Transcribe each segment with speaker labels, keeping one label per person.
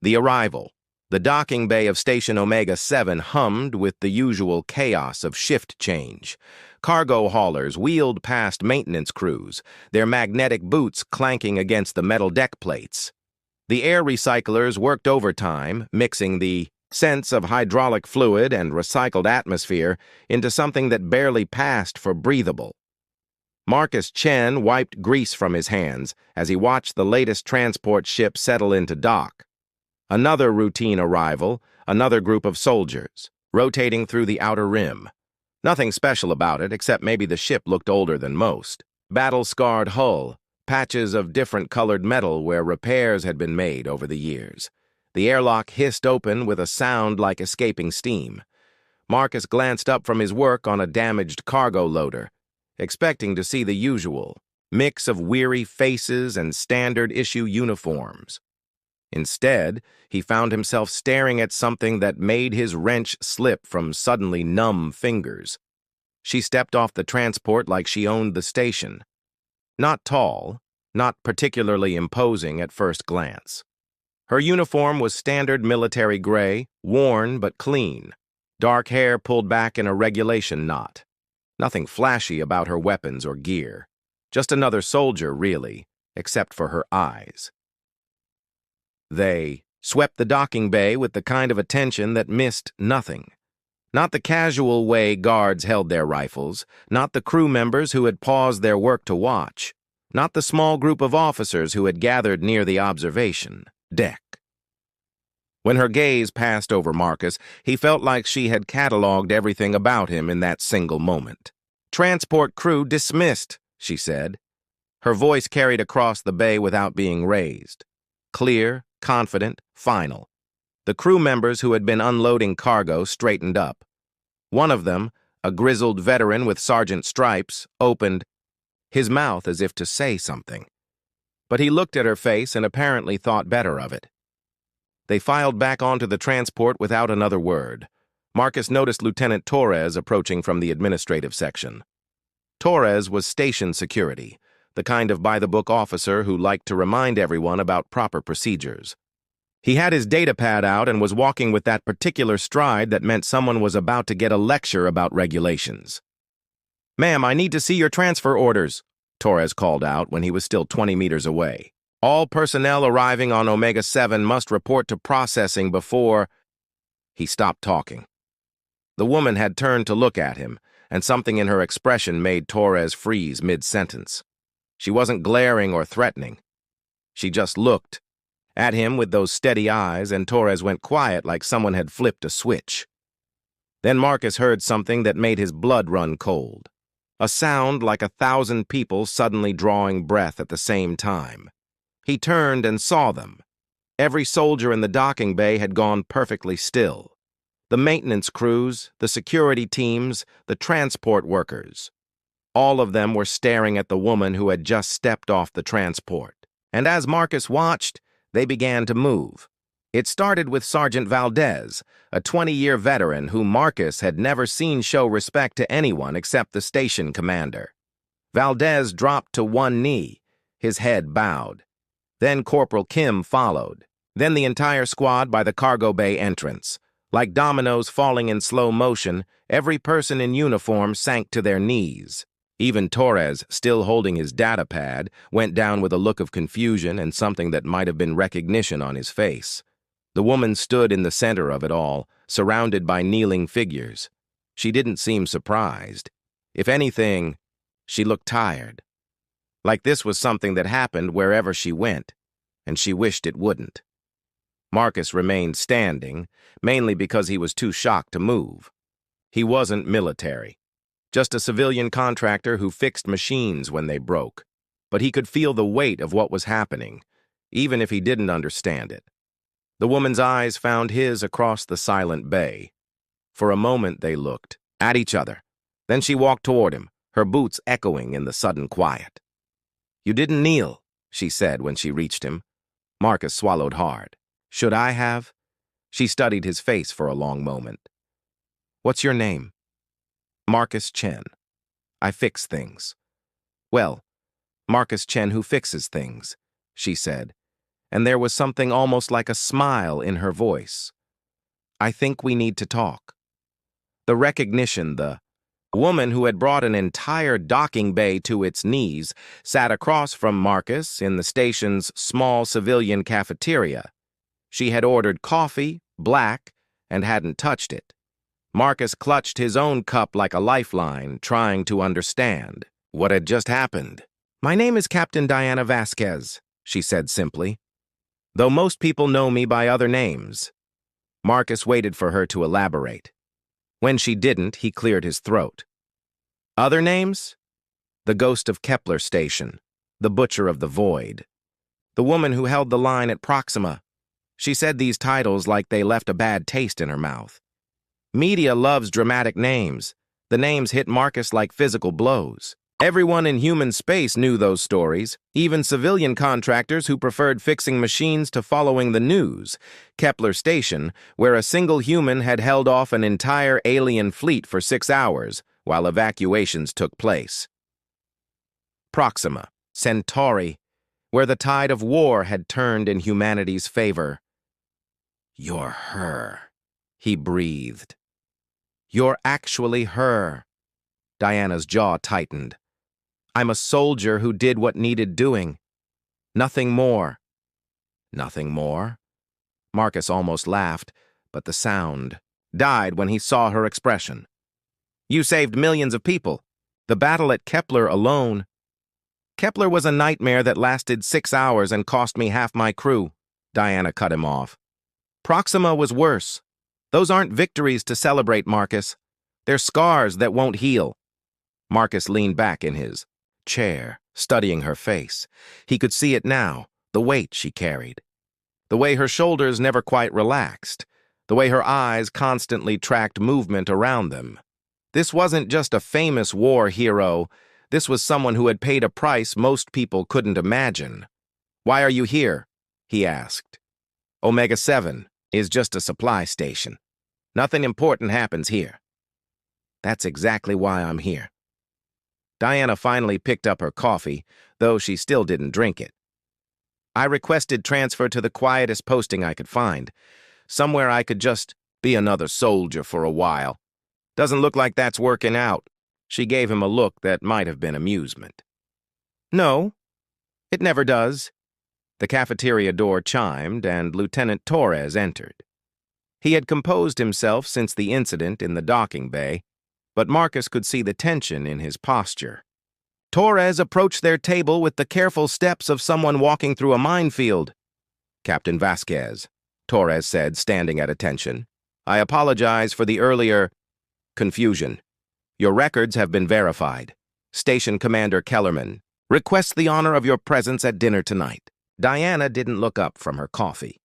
Speaker 1: The arrival. The docking bay of Station Omega-7 hummed with the usual chaos of shift change. Cargo haulers wheeled past maintenance crews, their magnetic boots clanking against the metal deck plates. The air recyclers worked overtime, mixing the sense of hydraulic fluid and recycled atmosphere into something that barely passed for breathable. Marcus Chen wiped grease from his hands as he watched the latest transport ship settle into dock. Another routine arrival, another group of soldiers, rotating through the outer rim. Nothing special about it, except maybe the ship looked older than most. Battle-scarred hull, patches of different colored metal where repairs had been made over the years. The airlock hissed open with a sound like escaping steam. Marcus glanced up from his work on a damaged cargo loader, expecting to see the usual mix of weary faces and standard-issue uniforms. Instead, he found himself staring at something that made his wrench slip from suddenly numb fingers. She stepped off the transport like she owned the station. Not tall, not particularly imposing at first glance. Her uniform was standard military gray, worn but clean. Dark hair pulled back in a regulation knot. Nothing flashy about her weapons or gear. Just another soldier, really, except for her eyes. They swept the docking bay with the kind of attention that missed nothing. Not the casual way guards held their rifles, not the crew members who had paused their work to watch, not the small group of officers who had gathered near the observation deck. When her gaze passed over Marcus, he felt like she had cataloged everything about him in that single moment. "Transport crew dismissed," she said. Her voice carried across the bay without being raised. Clear, confident, final. The crew members who had been unloading cargo straightened up. One of them, a grizzled veteran with sergeant stripes, opened his mouth as if to say something. But he looked at her face and apparently thought better of it. They filed back onto the transport without another word. Marcus noticed Lieutenant Torres approaching from the administrative section. Torres was station security, the kind of by-the-book officer who liked to remind everyone about proper procedures. He had his data pad out and was walking with that particular stride that meant someone was about to get a lecture about regulations. "Ma'am, I need to see your transfer orders," Torres called out when he was still 20 meters away. "All personnel arriving on Omega-7 must report to processing before—" He stopped talking. The woman had turned to look at him, and something in her expression made Torres freeze mid-sentence. She wasn't glaring or threatening. She just looked at him with those steady eyes, and Torres went quiet like someone had flipped a switch. Then Marcus heard something that made his blood run cold. A sound like 1,000 people suddenly drawing breath at the same time. He turned and saw them. Every soldier in the docking bay had gone perfectly still. The maintenance crews, the security teams, the transport workers. All of them were staring at the woman who had just stepped off the transport. And as Marcus watched, they began to move. It started with Sergeant Valdez, a 20-year veteran whom Marcus had never seen show respect to anyone except the station commander. Valdez dropped to one knee, his head bowed. Then Corporal Kim followed. Then the entire squad by the cargo bay entrance. Like dominoes falling in slow motion, every person in uniform sank to their knees. Even Torres, still holding his data pad, went down with a look of confusion and something that might have been recognition on his face. The woman stood in the center of it all, surrounded by kneeling figures. She didn't seem surprised. If anything, she looked tired. Like this was something that happened wherever she went, and she wished it wouldn't. Marcus remained standing, mainly because he was too shocked to move. He wasn't military. Just a civilian contractor who fixed machines when they broke. But he could feel the weight of what was happening, even if he didn't understand it. The woman's eyes found his across the silent bay. For a moment they looked at each other. Then she walked toward him, her boots echoing in the sudden quiet. "You didn't kneel," she said when she reached him. Marcus swallowed hard. "Should I have?" She studied his face for a long moment. "What's your name?" "Marcus Chen. I fix things." "Well, Marcus Chen who fixes things," she said, and there was something almost like a smile in her voice. "I think we need to talk." The recognition, the woman who had brought an entire docking bay to its knees, sat across from Marcus in the station's small civilian cafeteria. She had ordered coffee, black, and hadn't touched it. Marcus clutched his own cup like a lifeline, trying to understand what had just happened. "My name is Captain Diana Vasquez," she said simply, "though most people know me by other names." Marcus waited for her to elaborate. When she didn't, he cleared his throat. "Other names? The Ghost of Kepler Station, the Butcher of the Void, the woman who held the line at Proxima." She said these titles like they left a bad taste in her mouth. Media loves dramatic names. The names hit Marcus like physical blows. Everyone in human space knew those stories, even civilian contractors who preferred fixing machines to following the news. Kepler Station, where a single human had held off an entire alien fleet for 6 hours while evacuations took place. Proxima, Centauri, where the tide of war had turned in humanity's favor. "You're her," he breathed. "You're actually her." Diana's jaw tightened. "I'm a soldier who did what needed doing. Nothing more." "Nothing more?" Marcus almost laughed, but the sound died when he saw her expression. "You saved millions of people. The battle at Kepler alone." "Kepler was a nightmare that lasted 6 hours and cost me half my crew," Diana cut him off. "Proxima was worse. Those aren't victories to celebrate, Marcus. They're scars that won't heal." Marcus leaned back in his chair, studying her face. He could see it now, the weight she carried. The way her shoulders never quite relaxed. The way her eyes constantly tracked movement around them. This wasn't just a famous war hero. This was someone who had paid a price most people couldn't imagine. "Why are you here?" he asked. "Omega-7 is just a supply station. Nothing important happens here." "That's exactly why I'm here." Diana finally picked up her coffee, though she still didn't drink it. "I requested transfer to the quietest posting I could find, somewhere I could just be another soldier for a while. Doesn't look like that's working out." She gave him a look that might have been amusement. "No, it never does." The cafeteria door chimed, and Lieutenant Torres entered. He had composed himself since the incident in the docking bay, but Marcus could see the tension in his posture. Torres approached their table with the careful steps of someone walking through a minefield. "Captain Vasquez," Torres said, standing at attention, "I apologize for the earlier confusion. Your records have been verified. Station Commander Kellerman requests the honor of your presence at dinner tonight." Diana didn't look up from her coffee.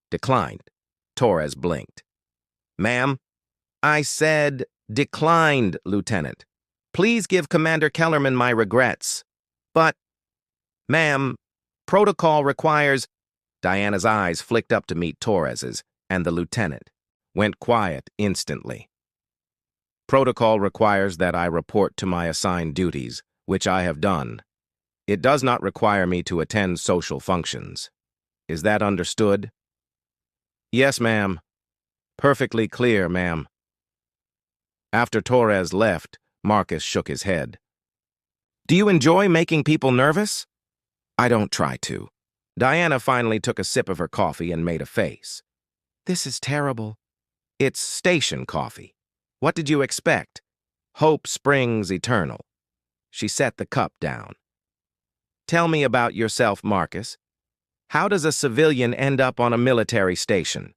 Speaker 1: "Declined." Torres blinked. "Ma'am?" "I said declined, Lieutenant. Please give Commander Kellerman my regrets." "But, ma'am, protocol requires—" Diana's eyes flicked up to meet Torres's, and the lieutenant went quiet instantly. "Protocol requires that I report to my assigned duties, which I have done. It does not require me to attend social functions. Is that understood?" "Yes, ma'am. Perfectly clear, ma'am." After Torres left, Marcus shook his head. "Do you enjoy making people nervous?" "I don't try to." Diana finally took a sip of her coffee and made a face. "This is terrible." "It's station coffee. What did you expect? Hope springs eternal." She set the cup down. "Tell me about yourself, Marcus. How does a civilian end up on a military station?"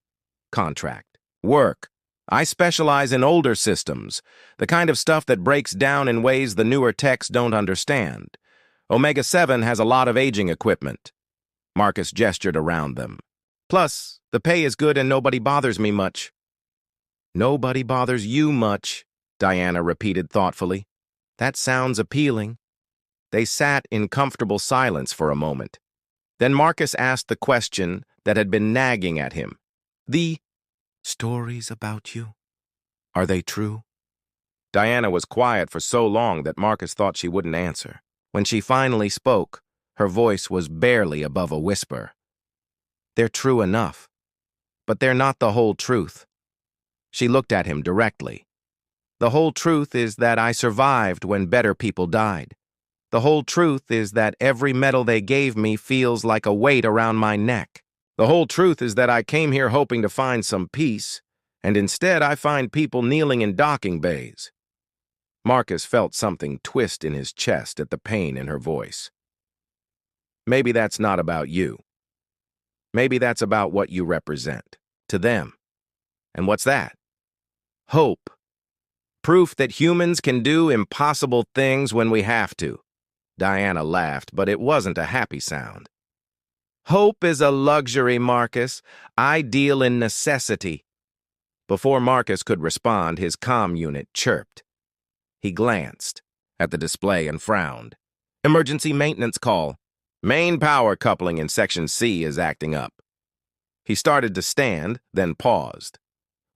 Speaker 1: "Contract. Work. I specialize in older systems, the kind of stuff that breaks down in ways the newer techs don't understand. Omega-7 has a lot of aging equipment." Marcus gestured around them. "Plus, the pay is good and nobody bothers me much." "Nobody bothers you much," Diana repeated thoughtfully. "That sounds appealing." They sat in comfortable silence for a moment. Then Marcus asked the question that had been nagging at him. "The stories about you, are they true?" Diana was quiet for so long that Marcus thought she wouldn't answer. When she finally spoke, her voice was barely above a whisper. They're true enough. But they're not the whole truth. She looked at him directly. The whole truth is that I survived when better people died. The whole truth is that every medal they gave me feels like a weight around my neck. The whole truth is that I came here hoping to find some peace, and instead I find people kneeling in docking bays. Marcus felt something twist in his chest at the pain in her voice. Maybe that's not about you. Maybe that's about what you represent, to them. And what's that? Hope. Proof that humans can do impossible things when we have to. Diana laughed, but it wasn't a happy sound. Hope is a luxury, Marcus. I deal in necessity. Before Marcus could respond, his comm unit chirped. He glanced at the display and frowned. Emergency maintenance call. Main power coupling in Section C is acting up. He started to stand, then paused.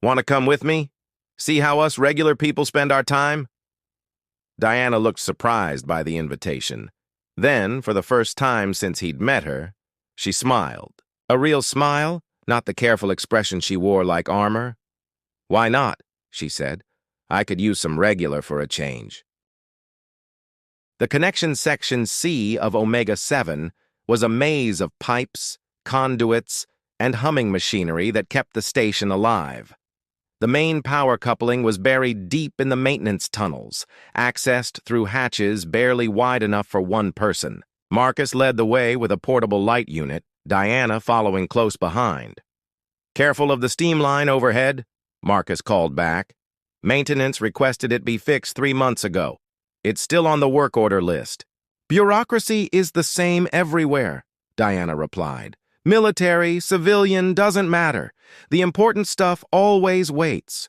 Speaker 1: Want to come with me? See how us regular people spend our time? Diana looked surprised by the invitation. Then, for the first time since he'd met her, she smiled. A real smile, not the careful expression she wore like armor. Why not? She said. I could use some regular for a change. The connection section C of Omega-7 was a maze of pipes, conduits, and humming machinery that kept the station alive. The main power coupling was buried deep in the maintenance tunnels, accessed through hatches barely wide enough for one person. Marcus led the way with a portable light unit, Diana following close behind. Careful of the steam line overhead, Marcus called back. Maintenance requested it be fixed 3 months ago. It's still on the work order list. Bureaucracy is the same everywhere, Diana replied. Military, civilian, doesn't matter. The important stuff always waits.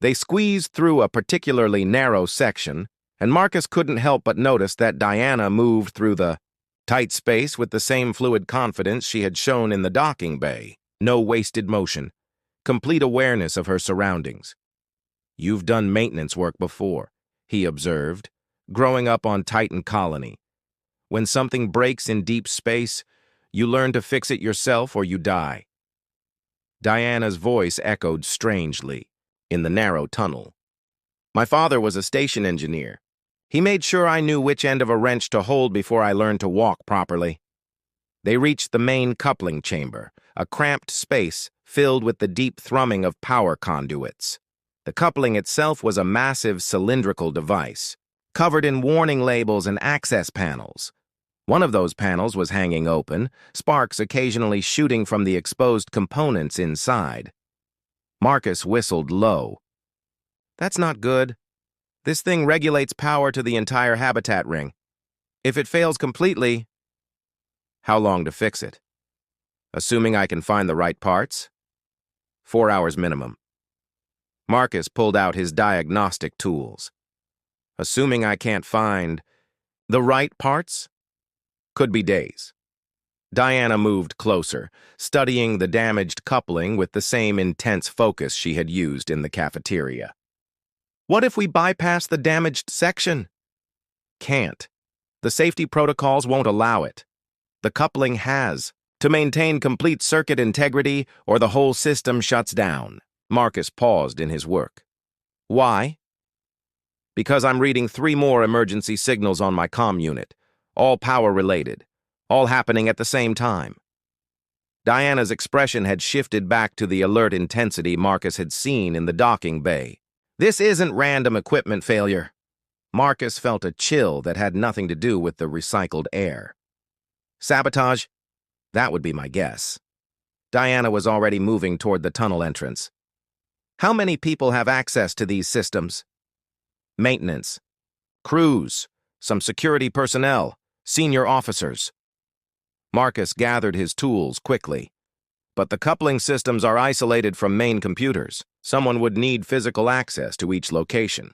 Speaker 1: They squeezed through a particularly narrow section, and Marcus couldn't help but notice that Diana moved through the tight space with the same fluid confidence she had shown in the docking bay. No wasted motion. Complete awareness of her surroundings. You've done maintenance work before, he observed, growing up on Titan Colony. When something breaks in deep space, you learn to fix it yourself or you die. Diana's voice echoed strangely in the narrow tunnel. My father was a station engineer. He made sure I knew which end of a wrench to hold before I learned to walk properly. They reached the main coupling chamber, a cramped space filled with the deep thrumming of power conduits. The coupling itself was a massive cylindrical device, covered in warning labels and access panels. One of those panels was hanging open, sparks occasionally shooting from the exposed components inside. Marcus whistled low. That's not good. This thing regulates power to the entire habitat ring. If it fails completely, how long to fix it? Assuming I can find the right parts? 4 hours minimum. Marcus pulled out his diagnostic tools. Assuming I can't find the right parts? Could be days. Diana moved closer, studying the damaged coupling with the same intense focus she had used in the cafeteria. What if we bypass the damaged section? Can't. The safety protocols won't allow it. The coupling has to maintain complete circuit integrity or the whole system shuts down. Marcus paused in his work. Why? Because I'm reading 3 more emergency signals on my comm unit, all power-related, all happening at the same time. Diana's expression had shifted back to the alert intensity Marcus had seen in the docking bay. This isn't random equipment failure. Marcus felt a chill that had nothing to do with the recycled air. Sabotage? That would be my guess. Diana was already moving toward the tunnel entrance. How many people have access to these systems? Maintenance. Crews. Some security personnel. Senior officers. Marcus gathered his tools quickly. But the coupling systems are isolated from main computers. Someone would need physical access to each location.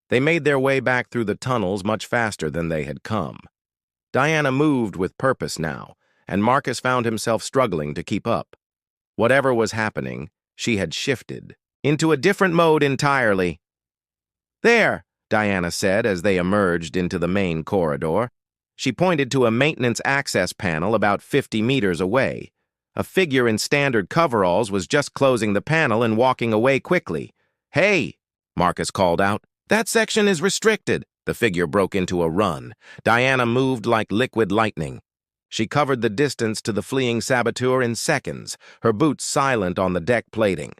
Speaker 1: They made their way back through the tunnels much faster than they had come. Diana moved with purpose now, and Marcus found himself struggling to keep up. Whatever was happening, she had shifted into a different mode entirely. There, Diana said as they emerged into the main corridor. She pointed to a maintenance access panel about 50 meters away. A figure in standard coveralls was just closing the panel and walking away quickly. "Hey!" Marcus called out. "That section is restricted." The figure broke into a run. Diana moved like liquid lightning. She covered the distance to the fleeing saboteur in seconds, her boots silent on the deck plating.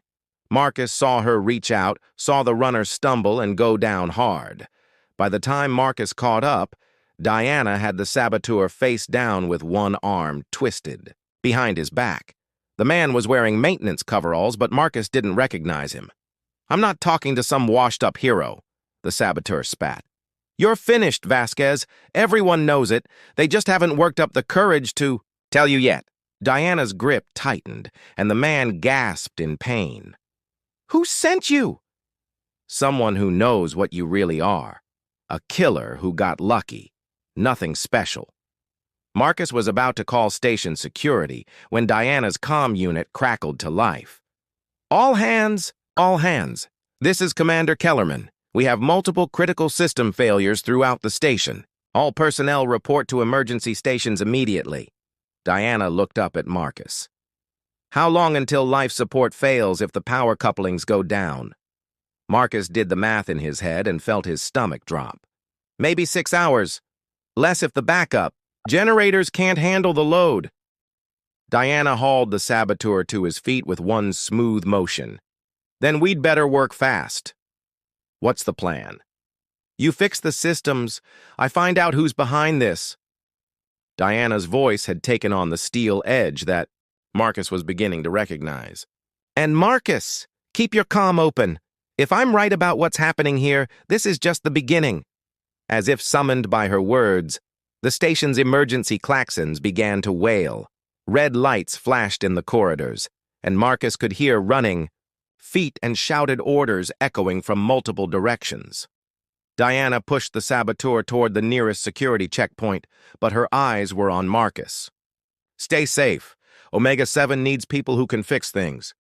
Speaker 1: Marcus saw her reach out, saw the runner stumble and go down hard. By the time Marcus caught up, Diana had the saboteur face down with one arm twisted behind his back. The man was wearing maintenance coveralls, but Marcus didn't recognize him. "I'm not talking to some washed-up hero," the saboteur spat. "You're finished, Vasquez. Everyone knows it. They just haven't worked up the courage to tell you yet." Diana's grip tightened, and the man gasped in pain. "Who sent you?" "Someone who knows what you really are. A killer who got lucky. Nothing special." Marcus was about to call station security when Diana's comm unit crackled to life. All hands. This is Commander Kellerman. We have multiple critical system failures throughout the station. All personnel report to emergency stations immediately." Diana looked up at Marcus. "How long until life support fails if the power couplings go down?" Marcus did the math in his head and felt his stomach drop. "Maybe 6 hours. Less if the backup. Generators can't handle the load." Diana hauled the saboteur to his feet with one smooth motion. "Then we'd better work fast." "What's the plan?" "You fix the systems. I find out who's behind this." Diana's voice had taken on the steel edge that Marcus was beginning to recognize. "And Marcus, keep your comm open. If I'm right about what's happening here, this is just the beginning." As if summoned by her words, the station's emergency klaxons began to wail. Red lights flashed in the corridors, and Marcus could hear running feet and shouted orders echoing from multiple directions. Diana pushed the saboteur toward the nearest security checkpoint, but her eyes were on Marcus. "Stay safe. Omega-7 needs people who can fix things."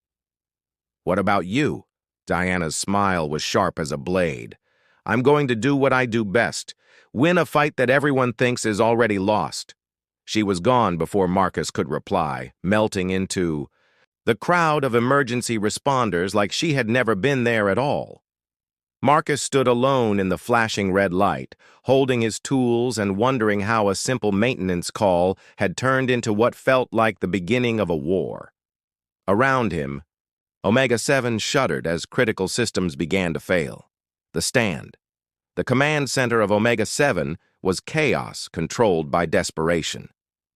Speaker 1: "What about you?" Diana's smile was sharp as a blade. "I'm going to do what I do best. Win a fight that everyone thinks is already lost." She was gone before Marcus could reply, melting into the crowd of emergency responders like she had never been there at all. Marcus stood alone in the flashing red light, holding his tools and wondering how a simple maintenance call had turned into what felt like the beginning of a war. Around him, Omega-7 shuddered as critical systems began to fail. The command center of Omega-7 was chaos controlled by desperation.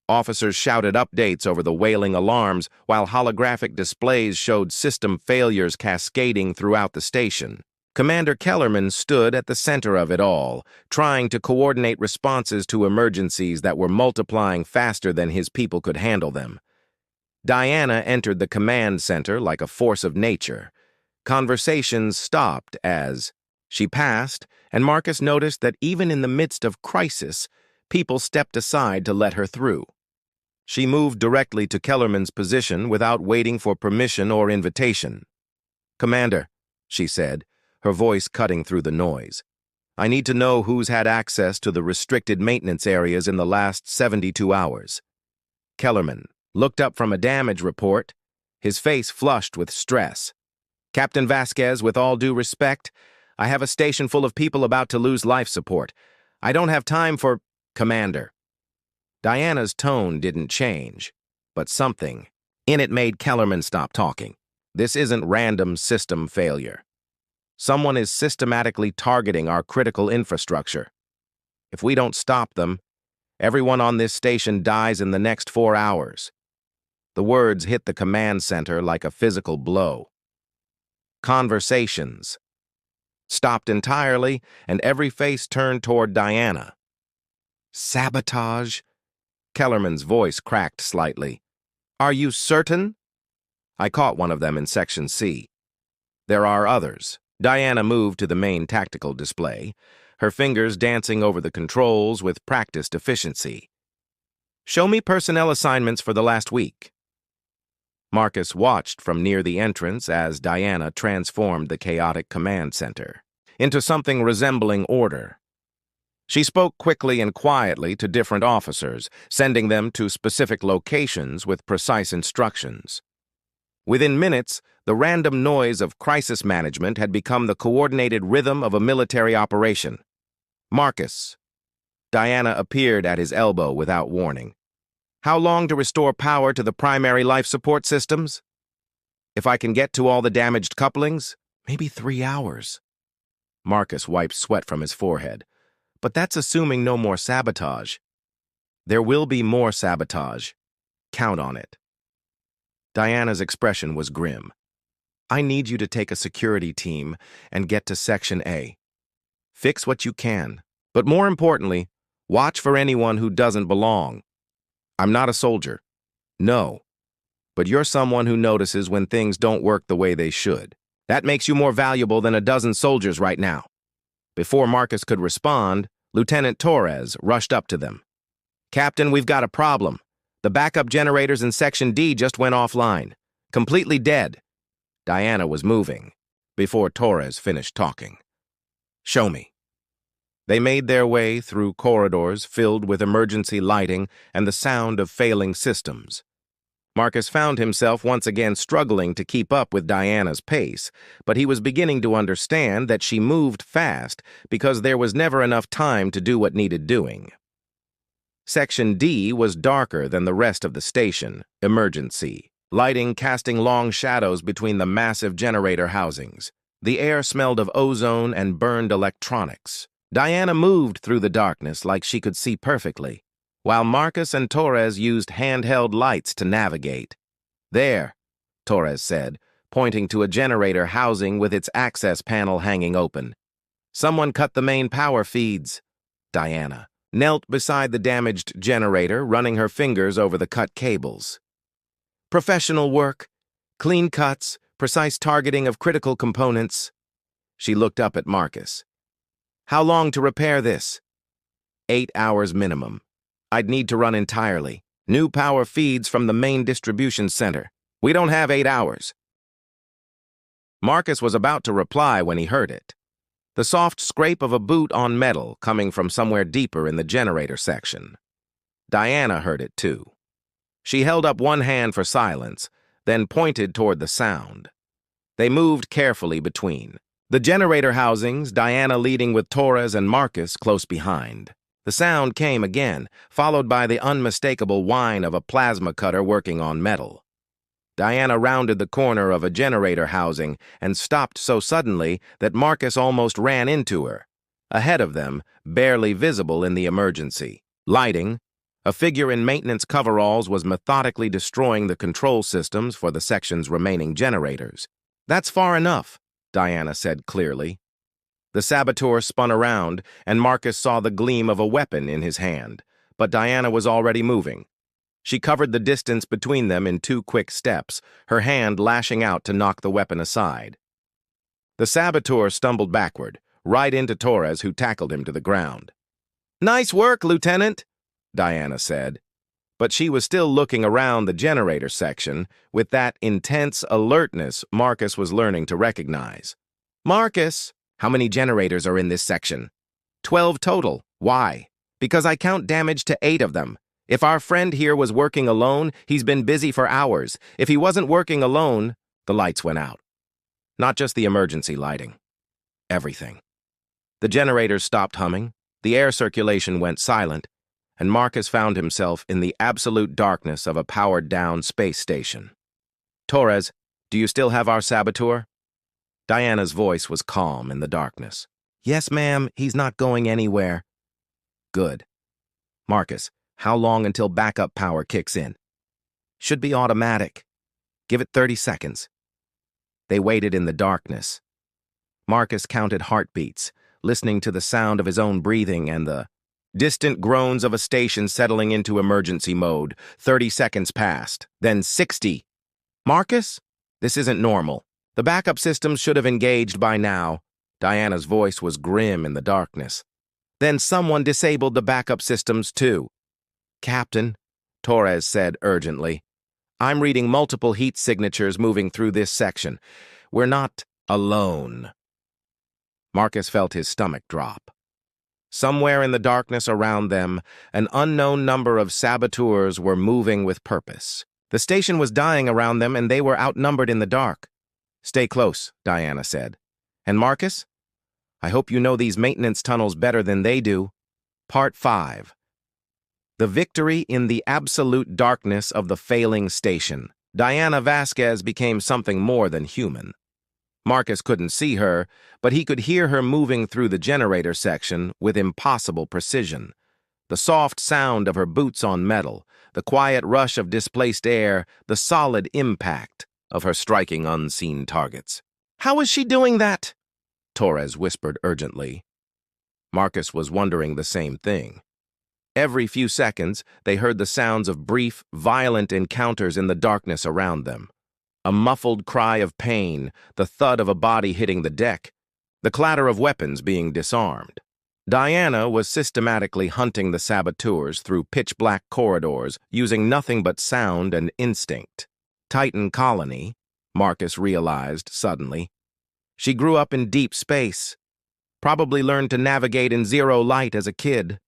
Speaker 1: Officers shouted updates over the wailing alarms, while holographic displays showed system failures cascading throughout the station. Commander Kellerman stood at the center of it all, trying to coordinate responses to emergencies that were multiplying faster than his people could handle them. Diana entered the command center like a force of nature. Conversations stopped as she passed, and Marcus noticed that even in the midst of crisis, people stepped aside to let her through. She moved directly to Kellerman's position without waiting for permission or invitation. "Commander," she said, her voice cutting through the noise, "I need to know who's had access to the restricted maintenance areas in the last 72 hours. Kellerman looked up from a damage report, his face flushed with stress. "Captain Vasquez, with all due respect, I have a station full of people about to lose life support. I don't have time for—" "Commander." Diana's tone didn't change, but something in it made Kellerman stop talking. "This isn't random system failure. Someone is systematically targeting our critical infrastructure. If we don't stop them, everyone on this station dies in the next 4 hours." The words hit the command center like a physical blow. Conversations stopped entirely, and every face turned toward Diana. "Sabotage?" Kellerman's voice cracked slightly. "Are you certain?" "I caught one of them in Section C. There are others." Diana moved to the main tactical display, her fingers dancing over the controls with practiced efficiency. "Show me personnel assignments for the last week." Marcus watched from near the entrance as Diana transformed the chaotic command center into something resembling order. She spoke quickly and quietly to different officers, sending them to specific locations with precise instructions. Within minutes, the random noise of crisis management had become the coordinated rhythm of a military operation. Marcus. Diana appeared at his elbow without warning. How long to restore power to the primary life support systems? If I can get to all the damaged couplings, maybe 3 hours. Marcus wiped sweat from his forehead. But that's assuming no more sabotage. There will be more sabotage. Count on it. Diana's expression was grim. I need you to take a security team and get to Section A. Fix what you can, but more importantly, watch for anyone who doesn't belong. I'm not a soldier. No. But you're someone who notices when things don't work the way they should. That makes you more valuable than a dozen soldiers right now. Before Marcus could respond, Lieutenant Torres rushed up to them. Captain, we've got a problem. The backup generators in Section D just went offline. Completely dead. Diana was moving before Torres finished talking. Show me. They made their way through corridors filled with emergency lighting and the sound of failing systems. Marcus found himself once again struggling to keep up with Diana's pace, but he was beginning to understand that she moved fast because there was never enough time to do what needed doing. Section D was darker than the rest of the station, emergency, lighting casting long shadows between the massive generator housings. The air smelled of ozone and burned electronics. Diana moved through the darkness like she could see perfectly, while Marcus and Torres used handheld lights to navigate. There, Torres said, pointing to a generator housing with its access panel hanging open. Someone cut the main power feeds. Diana knelt beside the damaged generator, running her fingers over the cut cables. Professional work, clean cuts, precise targeting of critical components. She looked up at Marcus. How long to repair this? 8 hours minimum. I'd need to run entirely. New power feeds from the main distribution center. We don't have 8 hours. Marcus was about to reply when he heard it. The soft scrape of a boot on metal coming from somewhere deeper in the generator section. Diana heard it too. She held up one hand for silence, then pointed toward the sound. They moved carefully between. The generator housings, Diana leading with Torres and Marcus close behind. The sound came again, followed by the unmistakable whine of a plasma cutter working on metal. Diana rounded the corner of a generator housing and stopped so suddenly that Marcus almost ran into her. Ahead of them, barely visible in the emergency lighting, a figure in maintenance coveralls was methodically destroying the control systems for the section's remaining generators. That's far enough, Diana said clearly. The saboteur spun around, and Marcus saw the gleam of a weapon in his hand, but Diana was already moving. She covered the distance between them in 2 quick steps, her hand lashing out to knock the weapon aside. The saboteur stumbled backward, right into Torres, who tackled him to the ground. Nice work, Lieutenant, Diana said. But she was still looking around the generator section with that intense alertness Marcus was learning to recognize. Marcus, how many generators are in this section? 12 total. Why? Because I count damage to 8 of them. If our friend here was working alone, he's been busy for hours. If he wasn't working alone, the lights went out. Not just the emergency lighting. Everything. The generators stopped humming, the air circulation went silent, and Marcus found himself in the absolute darkness of a powered-down space station. Torres, do you still have our saboteur? Diana's voice was calm in the darkness. Yes, ma'am, he's not going anywhere. Good. Marcus, how long until backup power kicks in? Should be automatic. Give it 30 seconds. They waited in the darkness. Marcus counted heartbeats, listening to the sound of his own breathing and the distant groans of a station settling into emergency mode. 30 seconds passed, then 60. Marcus? This isn't normal. The backup systems should have engaged by now. Diana's voice was grim in the darkness. Then someone disabled the backup systems too. Captain, Torres said urgently, I'm reading multiple heat signatures moving through this section. We're not alone. Marcus felt his stomach drop. Somewhere in the darkness around them, an unknown number of saboteurs were moving with purpose. The station was dying around them, and they were outnumbered in the dark. "Stay close," Diana said. "And Marcus? I hope you know these maintenance tunnels better than they do." Part 5. The victory in the absolute darkness of the failing station. Diana Vasquez became something more than human. Marcus couldn't see her, but he could hear her moving through the generator section with impossible precision. The soft sound of her boots on metal, the quiet rush of displaced air, the solid impact of her striking unseen targets. "How is she doing that?" Torres whispered urgently. Marcus was wondering the same thing. Every few seconds, they heard the sounds of brief, violent encounters in the darkness around them. A muffled cry of pain, the thud of a body hitting the deck, the clatter of weapons being disarmed. Diana was systematically hunting the saboteurs through pitch-black corridors, using nothing but sound and instinct. Titan colony, Marcus realized suddenly. She grew up in deep space, probably learned to navigate in zero light as a kid.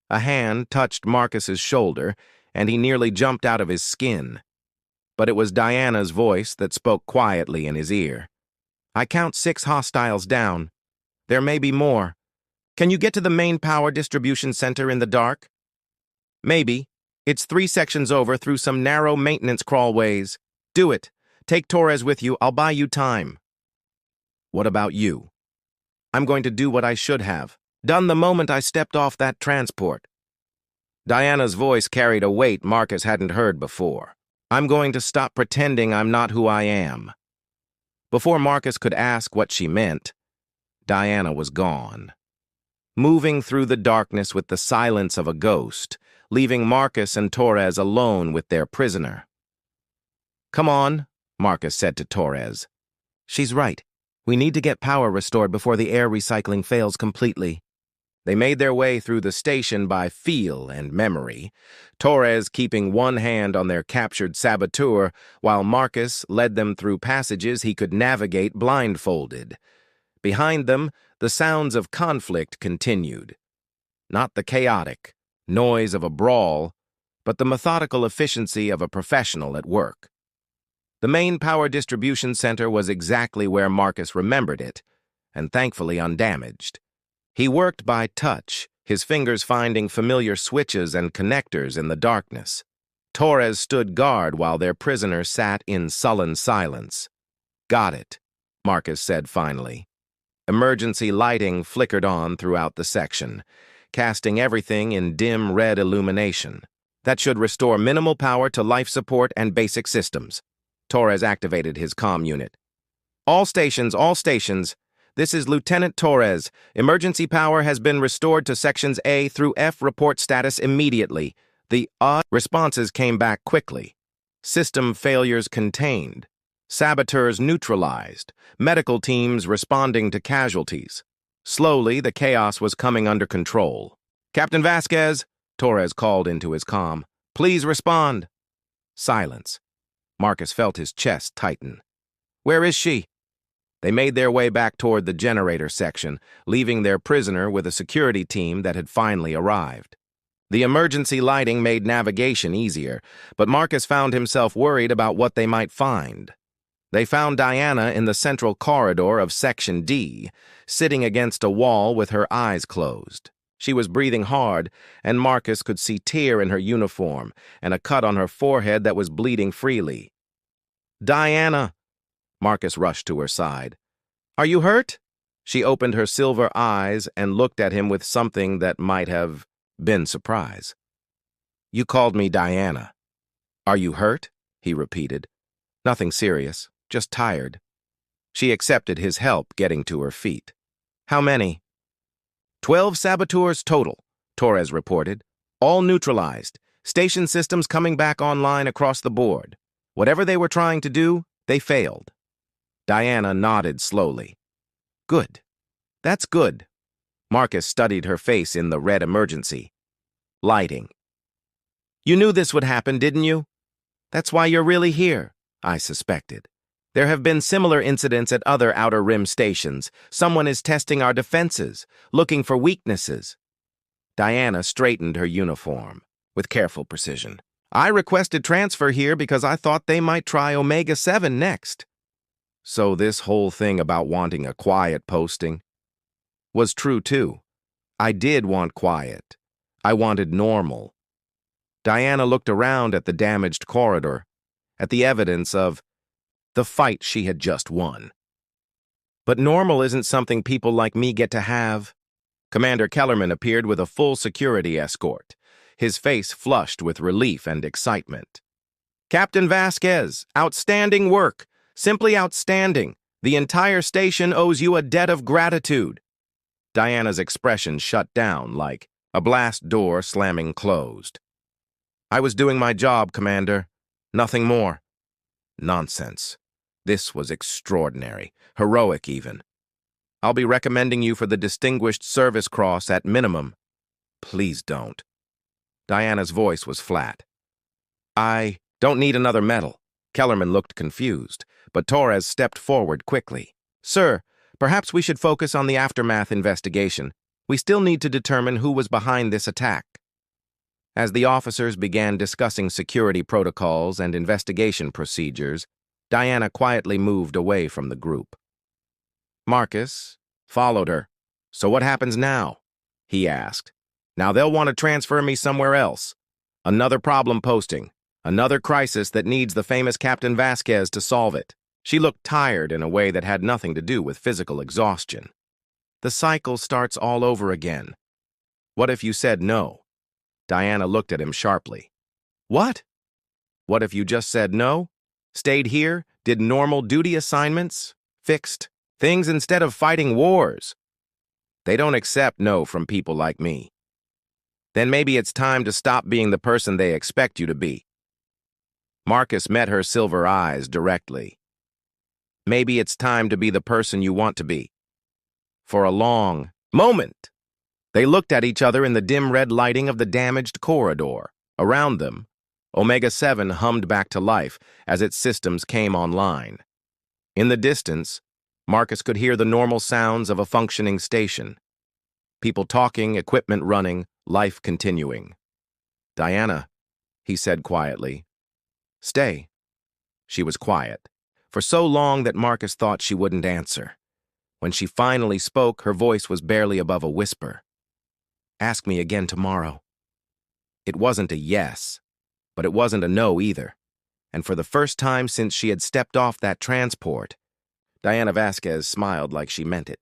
Speaker 1: A hand touched Marcus's shoulder, and he nearly jumped out of his skin. But it was Diana's voice that spoke quietly in his ear. "I count 6 hostiles down. There may be more. Can you get to the main power distribution center in the dark?" "Maybe. It's 3 sections over through some narrow maintenance crawlways. Do it. Take Torres with you. I'll buy you time." "What about you?" "I'm going to do what I should have done the moment I stepped off that transport." Diana's voice carried a weight Marcus hadn't heard before. "I'm going to stop pretending I'm not who I am." Before Marcus could ask what she meant, Diana was gone, moving through the darkness with the silence of a ghost, leaving Marcus and Torres alone with their prisoner. "Come on," Marcus said to Torres. "She's right. We need to get power restored before the air recycling fails completely." They made their way through the station by feel and memory, Torres keeping one hand on their captured saboteur, while Marcus led them through passages he could navigate blindfolded. Behind them, the sounds of conflict continued. Not the chaotic noise of a brawl, but the methodical efficiency of a professional at work. The main power distribution center was exactly where Marcus remembered it, and thankfully undamaged. He worked by touch, his fingers finding familiar switches and connectors in the darkness. Torres stood guard while their prisoner sat in sullen silence. "Got it," Marcus said finally. Emergency lighting flickered on throughout the section, casting everything in dim red illumination. "That should restore minimal power to life support and basic systems." Torres activated his comm unit. All stations. This is Lieutenant Torres. Emergency power has been restored to sections A through F. Report status immediately." The responses came back quickly. System failures contained. Saboteurs neutralized. Medical teams responding to casualties. Slowly, the chaos was coming under control. "Captain Vasquez," Torres called into his comm. "Please respond." Silence. Marcus felt his chest tighten. "Where is she?" They made their way back toward the generator section, leaving their prisoner with a security team that had finally arrived. The emergency lighting made navigation easier, but Marcus found himself worried about what they might find. They found Diana in the central corridor of Section D, sitting against a wall with her eyes closed. She was breathing hard, and Marcus could see tear in her uniform and a cut on her forehead that was bleeding freely. "Diana!" Marcus rushed to her side. "Are you hurt?" She opened her silver eyes and looked at him with something that might have been surprise. "You called me Diana. Are you hurt?" he repeated. "Nothing serious, just tired." She accepted his help getting to her feet. "How many?" 12 saboteurs total, Torres reported. "All neutralized. Station systems coming back online across the board. Whatever they were trying to do, they failed." Diana nodded slowly. "Good. That's good." Marcus studied her face in the red emergency. Lighting. "You knew this would happen, didn't you? That's why you're really here," I suspected. There have been similar incidents at other Outer Rim stations. Someone is testing our defenses, looking for weaknesses. Diana straightened her uniform with careful precision. I requested transfer here because I thought they might try Omega-7 next. So this whole thing about wanting a quiet posting was true too. I did want quiet. I wanted normal. Diana looked around at the damaged corridor, at the evidence of the fight she had just won. But normal isn't something people like me get to have. Commander Kellerman appeared with a full security escort, his face flushed with relief and excitement. Captain Vasquez, outstanding work, simply outstanding. The entire station owes you a debt of gratitude. Diana's expression shut down like a blast door slamming closed. I was doing my job, Commander. Nothing more. Nonsense. This was extraordinary, heroic even. I'll be recommending you for the Distinguished Service Cross at minimum. Please don't. Diana's voice was flat. I don't need another medal. Kellerman looked confused, but Torres stepped forward quickly. Sir, perhaps we should focus on the aftermath investigation. We still need to determine who was behind this attack. As the officers began discussing security protocols and investigation procedures, Diana quietly moved away from the group. Marcus followed her. So what happens now? He asked. Now they'll want to transfer me somewhere else. Another problem posting. Another crisis that needs the famous Captain Vasquez to solve it. She looked tired in a way that had nothing to do with physical exhaustion. The cycle starts all over again. What if you said no? Diana looked at him sharply. What? What if you just said no? Stayed here, did normal duty assignments, fixed things instead of fighting wars? They don't accept no from people like me. Then maybe it's time to stop being the person they expect you to be. Marcus met her silver eyes directly. Maybe it's time to be the person you want to be. For a long moment, they looked at each other in the dim red lighting of the damaged corridor. Around them, Omega-7 hummed back to life as its systems came online. In the distance, Marcus could hear the normal sounds of a functioning station. People talking, equipment running, life continuing. Diana, he said quietly. Stay. She was quiet, for so long that Marcus thought she wouldn't answer. When she finally spoke, her voice was barely above a whisper. Ask me again tomorrow. It wasn't a yes, but it wasn't a no either. And for the first time since she had stepped off that transport, Diana Vasquez smiled like she meant it.